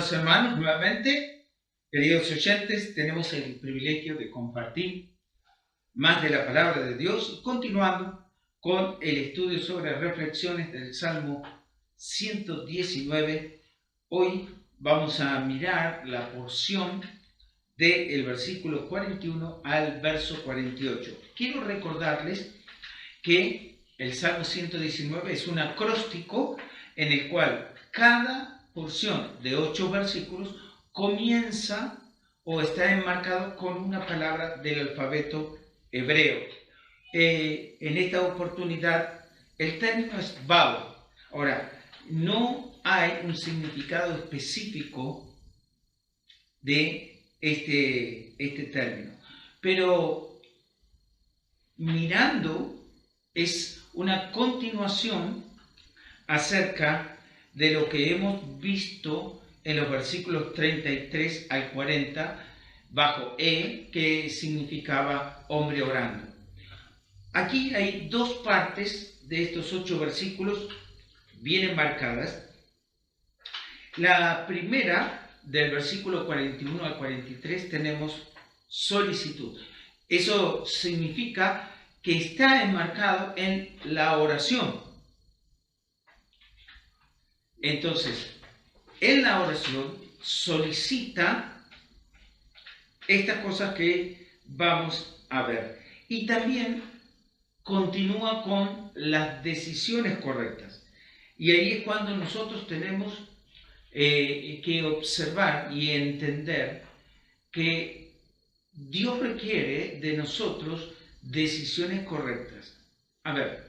Amados hermanos, nuevamente, queridos oyentes, tenemos el privilegio de compartir más de la palabra de Dios, continuando con el estudio sobre reflexiones del Salmo 119. Hoy vamos a mirar la porción del versículo 41 al verso 48. Quiero recordarles que el Salmo 119 es un acróstico en el cual cada porción de 8 versículos comienza o está enmarcado con una palabra del alfabeto hebreo. En esta oportunidad el término es Bau. Ahora, no hay un significado específico de este término, pero mirando es una continuación acerca de lo que hemos visto en los versículos 33 al 40 bajo que significaba hombre orando. Aquí hay dos partes de estos 8 versículos bien enmarcadas. La primera, del versículo 41 al 43, tenemos solicitud. Eso significa que está enmarcado en la oración. Entonces, en la oración solicita estas cosas que vamos a ver. Y también continúa con las decisiones correctas. Y ahí es cuando nosotros tenemos que observar y entender que Dios requiere de nosotros decisiones correctas. A ver,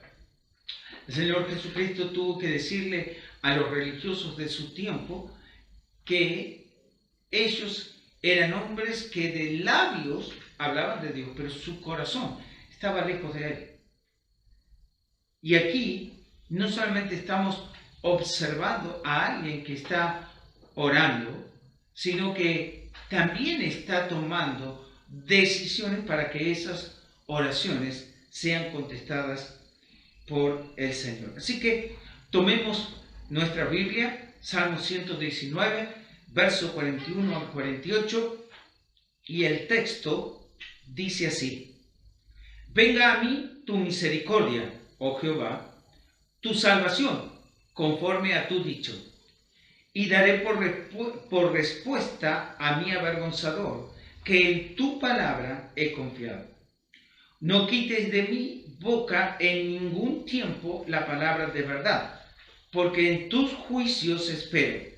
el Señor Jesucristo tuvo que decirle a los religiosos de su tiempo que ellos eran hombres que de labios hablaban de Dios, pero su corazón estaba lejos de Él. Y aquí no solamente estamos observando a alguien que está orando, sino que también está tomando decisiones para que esas oraciones sean contestadas por el Señor. Así que tomemos nuestra Biblia, Salmo 119, verso 41 al 48, y el texto dice así: Venga a mí tu misericordia, oh Jehová, tu salvación, conforme a tu dicho, y daré por respuesta a mi avergonzador, que en tu palabra he confiado. No quites de mi boca en ningún tiempo la palabra de verdad, porque en tus juicios espero.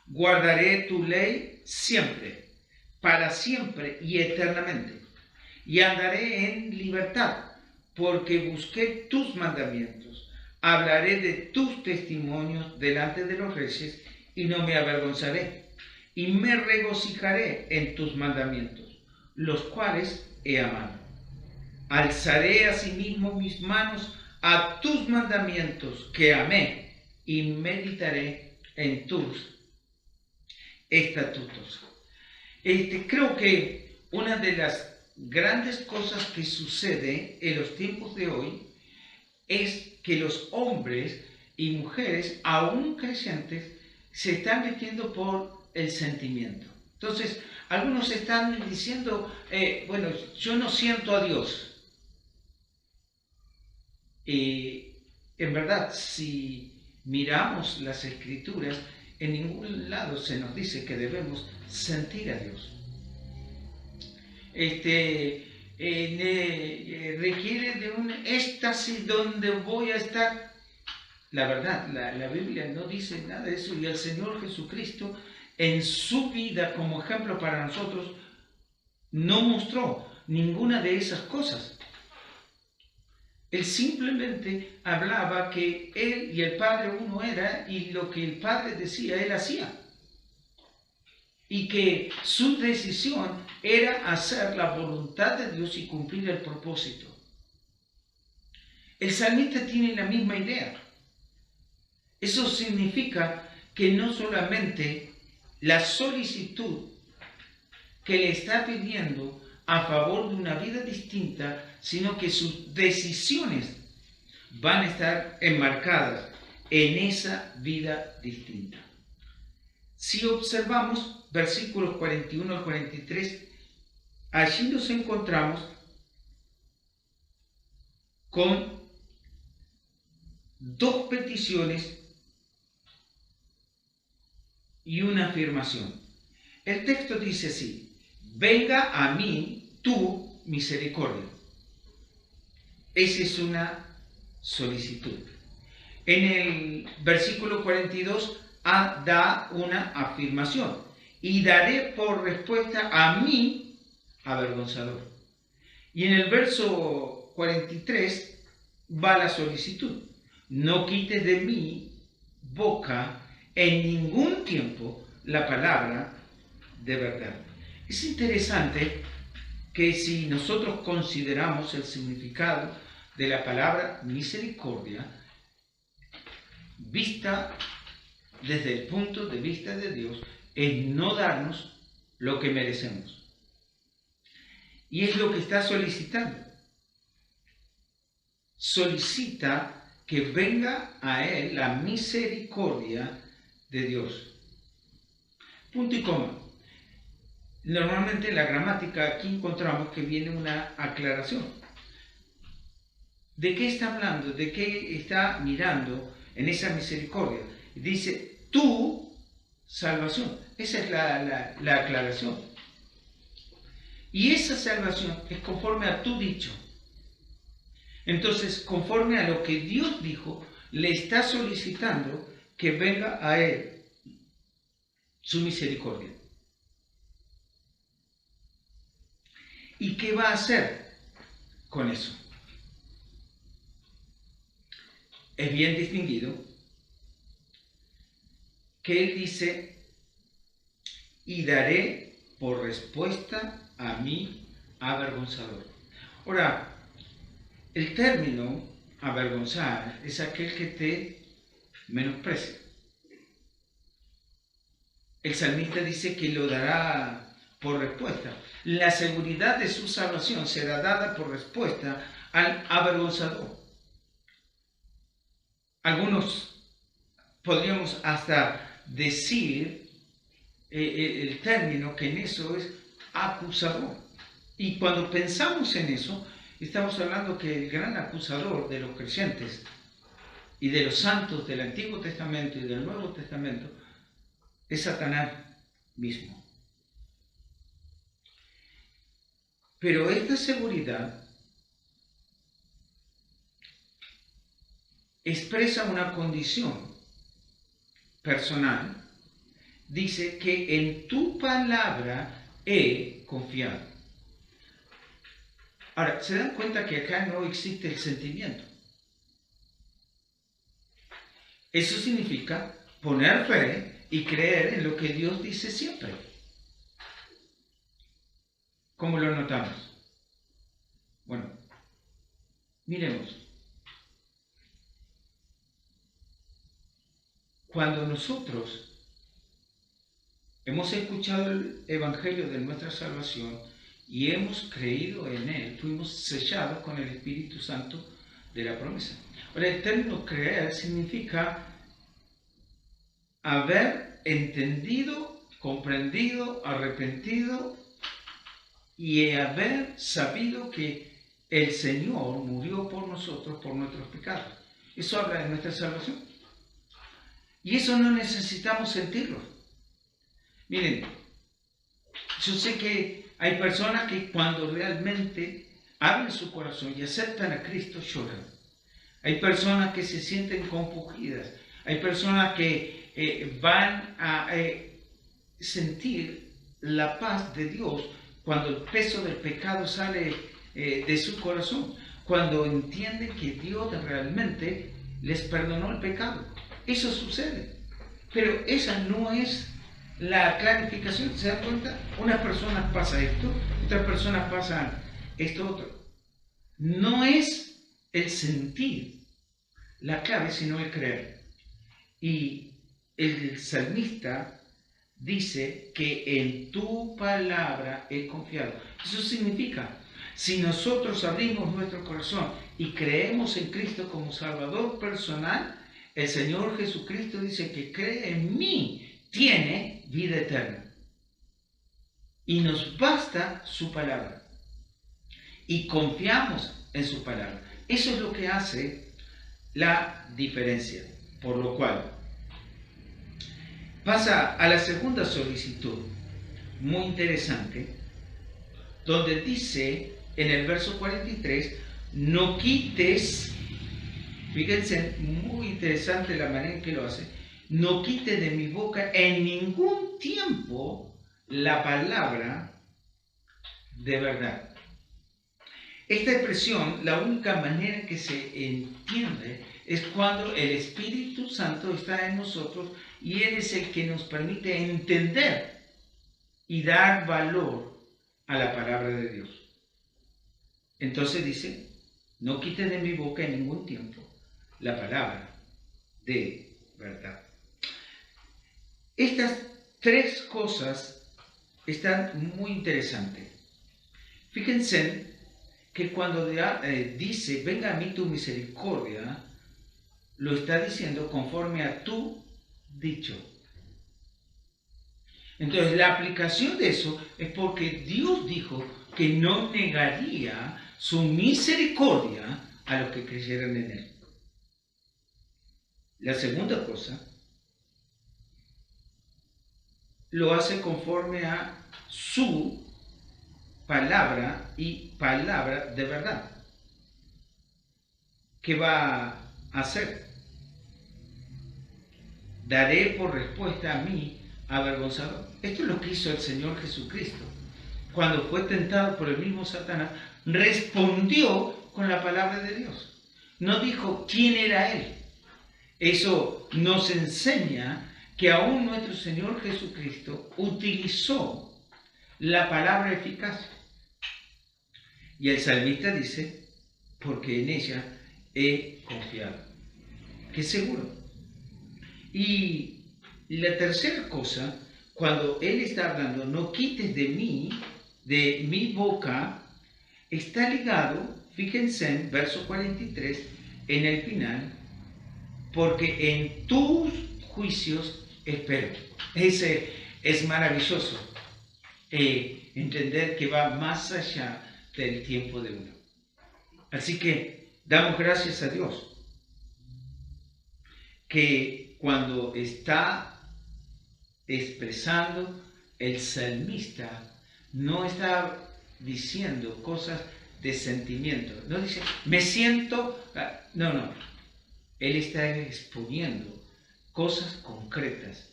Guardaré tu ley siempre, para siempre y eternamente, y andaré en libertad, porque busqué tus mandamientos. Hablaré de tus testimonios delante de los reyes, y no me avergonzaré, y me regocijaré en tus mandamientos, los cuales he amado. Alzaré asimismo mis manos a tus mandamientos que amé, y meditaré en tus estatutos. Creo que una de las grandes cosas que sucede en los tiempos de hoy es que los hombres y mujeres, aún creyentes, se están metiendo por el sentimiento. Entonces, algunos están diciendo, bueno, yo no siento a Dios. En verdad, si miramos las Escrituras, en ningún lado se nos dice que debemos sentir a Dios. Requiere de un éxtasis donde voy a estar. La verdad, la Biblia no dice nada de eso, y el Señor Jesucristo, en su vida como ejemplo para nosotros, no mostró ninguna de esas cosas. Él simplemente hablaba que Él y el Padre uno era, y lo que el Padre decía, Él hacía. Y que su decisión era hacer la voluntad de Dios y cumplir el propósito. El salmista tiene la misma idea. Eso significa que no solamente la solicitud que le está pidiendo a favor de una vida distinta, sino que sus decisiones van a estar enmarcadas en esa vida distinta. Si observamos versículos 41 al 43, allí nos encontramos con dos peticiones y una afirmación. El texto dice así: venga a mí tu misericordia. Esa es una solicitud. En el versículo 42 da una afirmación: y daré por respuesta a mi avergonzador. Y en el verso 43 va la solicitud: no quites de mi boca en ningún tiempo la palabra de verdad. Es interesante que si nosotros consideramos el significado de la palabra misericordia, vista desde el punto de vista de Dios, es no darnos lo que merecemos. Y es lo que está solicitando. Solicita que venga a él la misericordia de Dios. Punto y coma. Normalmente en la gramática aquí encontramos que viene una aclaración. ¿De qué está hablando? ¿De qué está mirando en esa misericordia? Dice, tu salvación. Esa es la aclaración. Y esa salvación es conforme a tu dicho. Entonces, conforme a lo que Dios dijo, le está solicitando que venga a él su misericordia. ¿Y qué va a hacer con eso? Es bien distinguido que él dice, y daré por respuesta a mi avergonzador. Ahora, el término avergonzar es aquel que te menosprecia. El salmista dice que lo dará por respuesta. La seguridad de su salvación será dada por respuesta al avergonzador. Algunos podríamos hasta decir el término que en eso es acusador. Y cuando pensamos en eso, estamos hablando que el gran acusador de los creyentes y de los santos del Antiguo Testamento y del Nuevo Testamento es Satanás mismo. Pero esta seguridad expresa una condición personal. Dice que en tu palabra he confiado. Ahora, ¿se dan cuenta que acá no existe el sentimiento? Eso significa poner fe y creer en lo que Dios dice siempre. ¿Cómo lo notamos? Bueno, miremos. Cuando nosotros hemos escuchado el Evangelio de nuestra salvación y hemos creído en él, fuimos sellados con el Espíritu Santo de la promesa. Ahora, el término creer significa haber entendido, comprendido, arrepentido y haber sabido que el Señor murió por nosotros, por nuestros pecados. Eso habla de nuestra salvación. Y eso no necesitamos sentirlo. Miren, yo sé que hay personas que cuando realmente abren su corazón y aceptan a Cristo lloran. Hay personas que se sienten compungidas. Hay personas que van a sentir la paz de Dios cuando el peso del pecado sale de su corazón. Cuando entienden que Dios realmente les perdonó el pecado. Eso sucede. Pero esa no es la clarificación. ¿Se dan cuenta? Unas personas pasa esto, otras personas pasan esto otro. No es el sentir la clave, sino el creer. Y el salmista dice que en tu palabra he confiado. Eso significa, si nosotros abrimos nuestro corazón y creemos en Cristo como Salvador personal, el Señor Jesucristo dice que cree en mí tiene vida eterna. Y nos basta su palabra. Y confiamos en su palabra. Eso es lo que hace la diferencia. Por lo cual, pasa a la segunda solicitud, muy interesante, donde dice en el verso 43, no quites, fíjense, muy interesante la manera en que lo hace, no quites de mi boca en ningún tiempo la palabra de verdad. Esta expresión, la única manera en que se entiende es cuando el Espíritu Santo está en nosotros y Él es el que nos permite entender y dar valor a la palabra de Dios. Entonces dice, no quites de mi boca en ningún tiempo la palabra de verdad. Estas tres cosas están muy interesantes. Fíjense que cuando dice, venga a mí tu misericordia, lo está diciendo conforme a tu dicho. Entonces, la aplicación de eso es porque Dios dijo que no negaría su misericordia a los que creyeran en Él. La segunda cosa, lo hace conforme a su palabra y palabra de verdad. ¿Qué va a hacer? Daré por respuesta a mí avergonzado. Esto es lo que hizo el Señor Jesucristo. Cuando fue tentado por el mismo Satanás, respondió con la palabra de Dios. No dijo quién era Él. Eso nos enseña que aún nuestro Señor Jesucristo utilizó la palabra eficaz. Y el salmista dice, porque en ella he confiado. ¡Qué seguro! Y la tercera cosa, cuando Él está hablando, no quites de mi boca, está ligado, fíjense en verso 43, en el final, porque en tus juicios espero. Ese es maravilloso, entender que va más allá del tiempo de uno. Así que damos gracias a Dios que cuando está expresando el salmista no está diciendo cosas de sentimiento, no dice me siento, no, él está exponiendo cosas concretas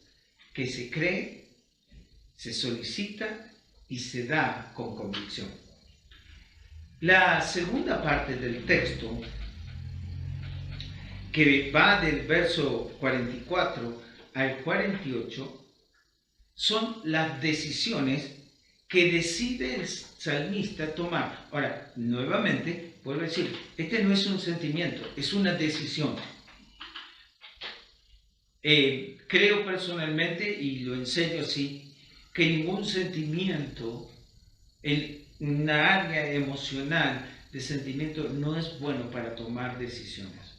que se cree, se solicita y se da con convicción. La segunda parte del texto, que va del verso 44 al 48, son las decisiones que decide el salmista tomar. Ahora, nuevamente, vuelvo a decir, este no es un sentimiento, es una decisión. Creo personalmente, y lo enseño así, que ningún sentimiento, en una área emocional de sentimiento, no es bueno para tomar decisiones.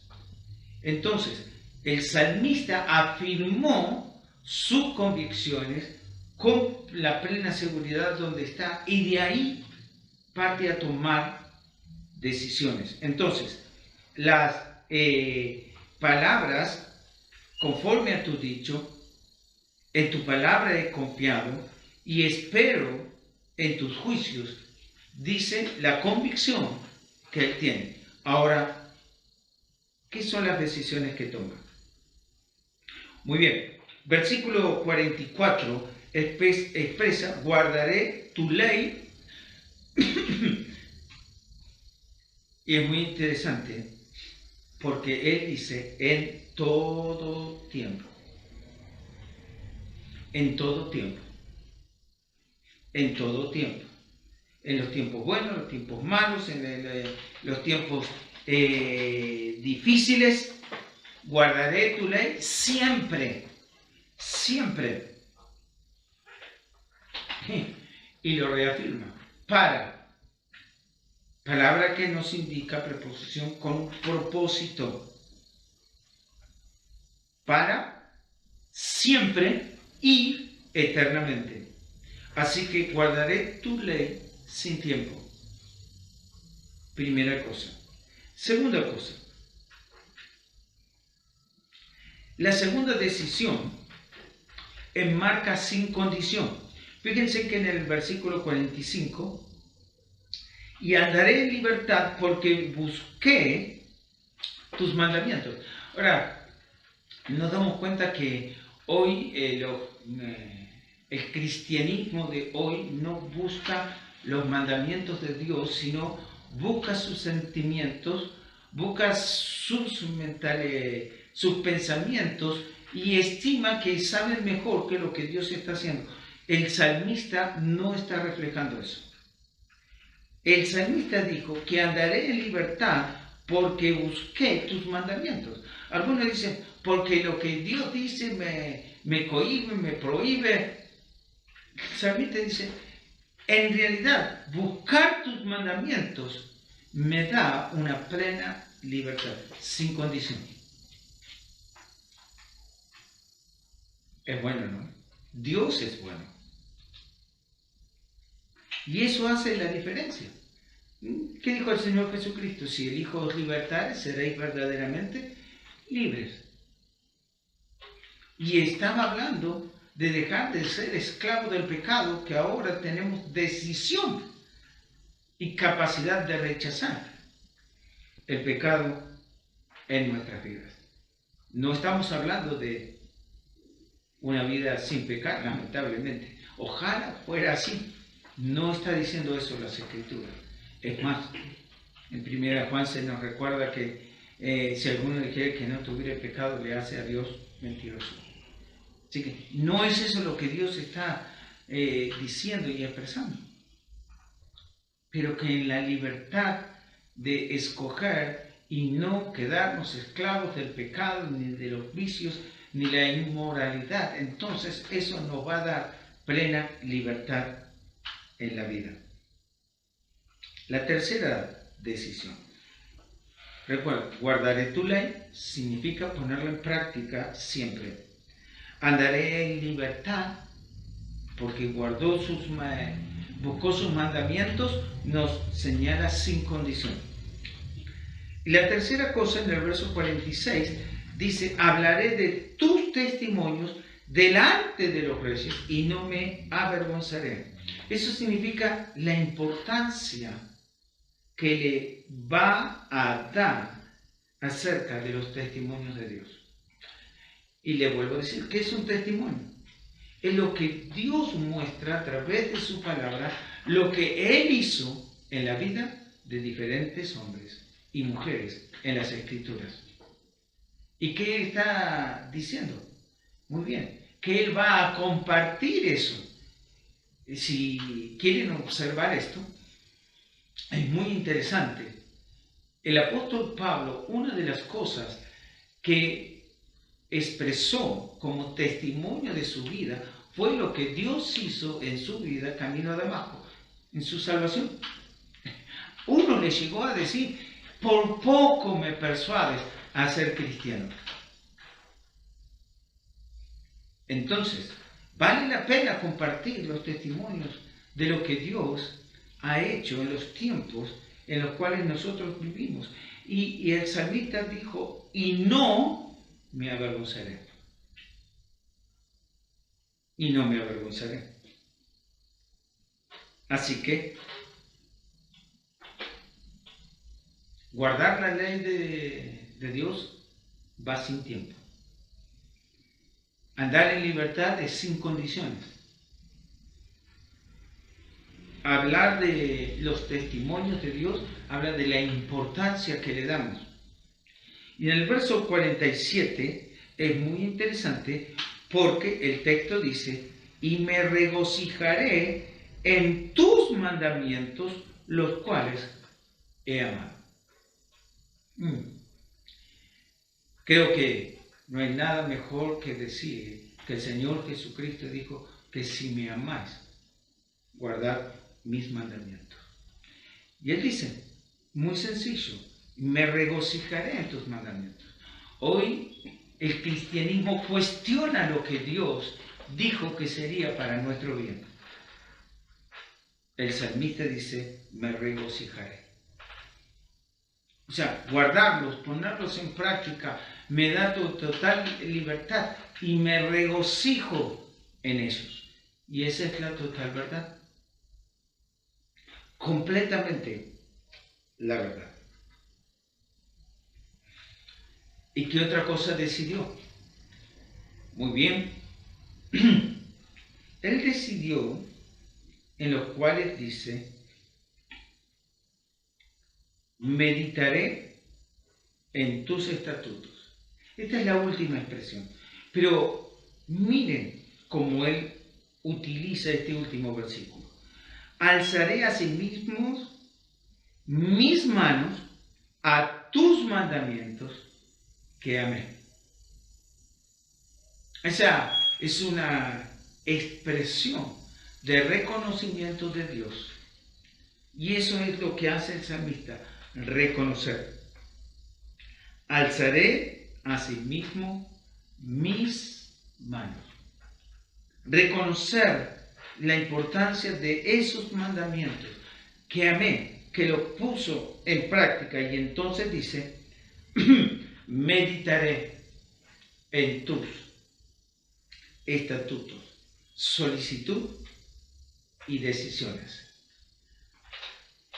Entonces, el salmista afirmó sus convicciones con la plena seguridad donde está y de ahí parte a tomar decisiones. Entonces, las palabras, conforme a tu dicho, en tu palabra he confiado y espero en tus juicios, dice la convicción que él tiene. Ahora, ¿qué son las decisiones que toma? Muy bien, versículo 44 expresa, guardaré tu ley, y es muy interesante, porque él dice, en todo tiempo, en todo tiempo, en todo tiempo, en los tiempos buenos, los tiempos malos, en los tiempos difíciles, guardaré tu ley siempre, siempre. Y lo reafirma, palabra que nos indica preposición con propósito, para siempre y eternamente. Así que guardaré tu ley sin tiempo. Primera cosa. Segunda cosa. La segunda decisión enmarca sin condición. Fíjense que en el versículo 45, y andaré en libertad porque busqué tus mandamientos. Ahora, nos damos cuenta que hoy el cristianismo de hoy no busca los mandamientos de Dios, sino busca sus sentimientos, busca sus pensamientos y estima que saben mejor que lo que Dios está haciendo. El salmista no está reflejando eso. El salmista dijo que andaré en libertad porque busqué tus mandamientos. Algunos dicen, porque lo que Dios dice me cohíbe, me prohíbe. El salmista dice, en realidad, buscar tus mandamientos me da una plena libertad, sin condición. Es bueno, ¿no? Dios es bueno. Y eso hace la diferencia. ¿Qué dijo el Señor Jesucristo? Si el Hijo os libertare, seréis verdaderamente libres. Y estaba hablando de dejar de ser esclavo del pecado, que ahora tenemos decisión y capacidad de rechazar el pecado en nuestras vidas. No estamos hablando de una vida sin pecar, lamentablemente. Ojalá fuera así. No está diciendo eso las Escrituras. Es más, en 1 Juan se nos recuerda que si alguno dijera que no tuviera pecado, le hace a Dios mentiroso. Así que no es eso lo que Dios está diciendo y expresando. Pero que en la libertad de escoger y no quedarnos esclavos del pecado, ni de los vicios, ni la inmoralidad, entonces eso nos va a dar plena libertad en la vida. La tercera decisión. Recuerda, guardaré tu ley significa ponerla en práctica siempre. Andaré en libertad porque buscó sus mandamientos, nos señala sin condición. Y la tercera cosa, en el verso 46, dice, hablaré de tus testimonios delante de los reyes y no me avergonzaré. Eso significa la importancia que le va a dar acerca de los testimonios de Dios. Y le vuelvo a decir, ¿qué es un testimonio? Es lo que Dios muestra a través de su palabra, lo que Él hizo en la vida de diferentes hombres y mujeres en las Escrituras. ¿Y qué está diciendo? Muy bien, que Él va a compartir eso. Si quieren observar esto, es muy interesante. El apóstol Pablo, una de las cosas que expresó como testimonio de su vida fue lo que Dios hizo en su vida camino a Damasco, en su salvación. Uno le llegó a decir, por poco me persuades a ser cristiano. Entonces, vale la pena compartir los testimonios de lo que Dios ha hecho en los tiempos en los cuales nosotros vivimos. Y el salmista dijo, y no me avergonzaré. Y no me avergonzaré. Así que, guardar la ley de Dios va sin tiempo. Andar en libertad es sin condiciones. Hablar de los testimonios de Dios habla de la importancia que le damos. Y en el verso 47 es muy interesante porque el texto dice, y me regocijaré en tus mandamientos, los cuales he amado. Creo que no hay nada mejor que decir que el Señor Jesucristo dijo que si me amáis, guardad mis mandamientos. Y Él dice, muy sencillo, me regocijaré en tus mandamientos. Hoy el cristianismo cuestiona lo que Dios dijo que sería para nuestro bien. El salmista dice, me regocijaré. O sea, guardarlos, ponerlos en práctica, me da total libertad y me regocijo en ellos. Y esa es la total verdad. Completamente la verdad. ¿Y qué otra cosa decidió? Muy bien. Él decidió en los cuales dice, meditaré en tus estatutos. Esta es la última expresión. Pero miren cómo él utiliza este último versículo. Alzaré asimismo mis manos a tus mandamientos que amé. Esa es una expresión de reconocimiento de Dios. Y eso es lo que hace el salmista, reconocer. Alzaré asimismo mis manos. Reconocer la importancia de esos mandamientos que amé, que los puso en práctica, y entonces dice, meditaré en tus estatutos, solicitud y decisiones.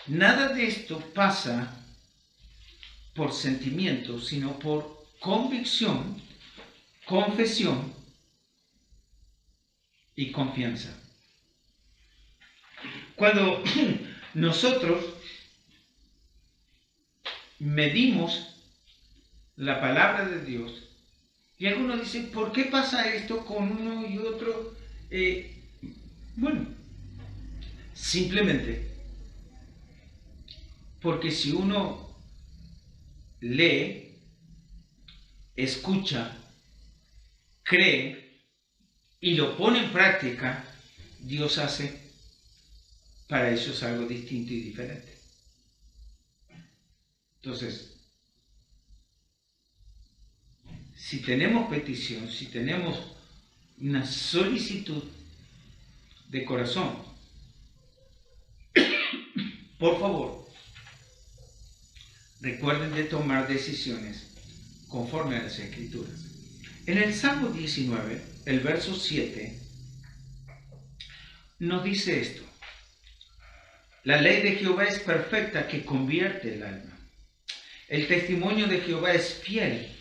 Nada de esto pasa por sentimiento, sino por convicción, confesión y confianza. Cuando nosotros medimos la palabra de Dios, y algunos dicen, ¿por qué pasa esto con uno y otro? Bueno, simplemente porque si uno lee, escucha, cree y lo pone en práctica, Dios hace para ellos algo distinto y diferente. Entonces, si tenemos petición, si tenemos una solicitud de corazón, por favor, recuerden de tomar decisiones conforme a las Escrituras. En el Salmo 19, el verso 7, nos dice esto: la ley de Jehová es perfecta, que convierte el alma. El testimonio de Jehová es fiel,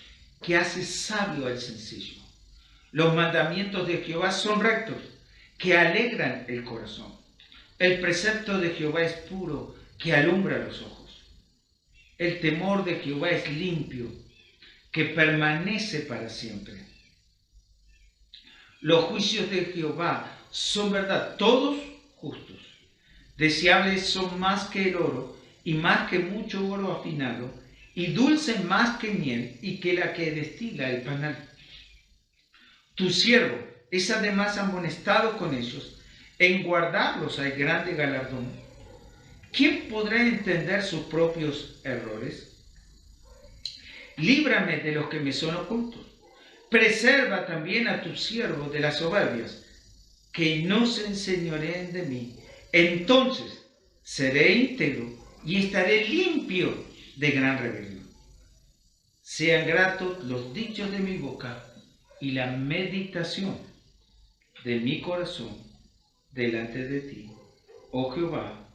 que hace sabio al sencillo. Los mandamientos de Jehová son rectos, que alegran el corazón. El precepto de Jehová es puro, que alumbra los ojos. El temor de Jehová es limpio, que permanece para siempre. Los juicios de Jehová son verdad, todos justos. Deseables son más que el oro, y más que mucho oro afinado, y dulces más que miel, y que la que destila el panal. Tu siervo es además amonestado con ellos, en guardarlos hay grande galardón. ¿Quién podrá entender sus propios errores? Líbrame de los que me son ocultos. Preserva también a tu siervo de las soberbias, que no se enseñoreen de mí. Entonces seré íntegro y estaré limpio de gran rebelión. Sean gratos los dichos de mi boca y la meditación de mi corazón delante de ti, oh Jehová,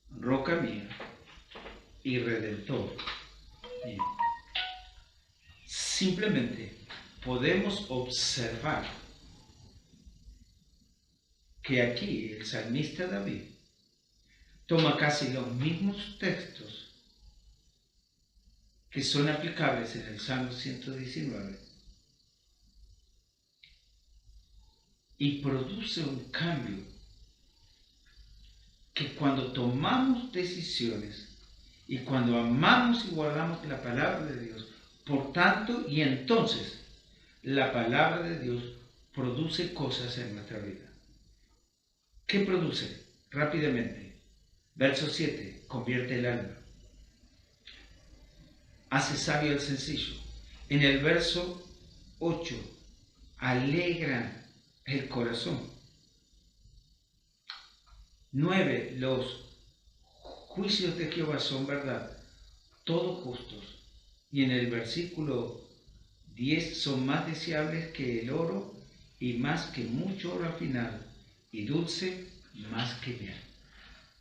roca mía y redentor mío. Simplemente podemos observar que aquí el salmista David toma casi los mismos textos que son aplicables en el Salmo 119 y produce un cambio que cuando tomamos decisiones y cuando amamos y guardamos la palabra de Dios, por tanto y entonces la palabra de Dios produce cosas en nuestra vida. ¿Qué produce? Rápidamente. Verso 7, convierte el alma. Hace sabio al sencillo. En el verso 8, alegra el corazón. 9. Los juicios de Jehová son verdad, todos justos. Y en el versículo 10, son más deseables que el oro y más que mucho oro final, y dulce más que miel.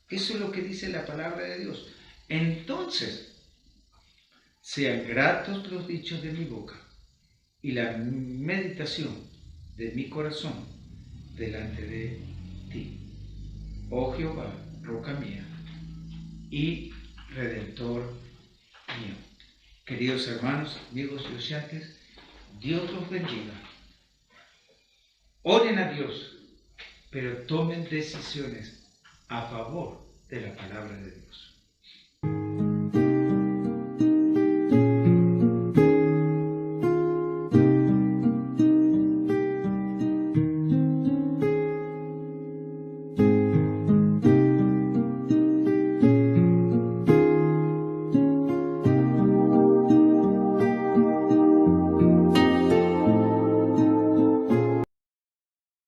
Eso es lo que dice la palabra de Dios. Entonces, sean gratos los dichos de mi boca y la meditación de mi corazón delante de ti, oh Jehová, roca mía y redentor mío. Queridos hermanos, amigos y oyentes, Dios los bendiga. Oren a Dios, pero tomen decisiones a favor de la palabra de Dios.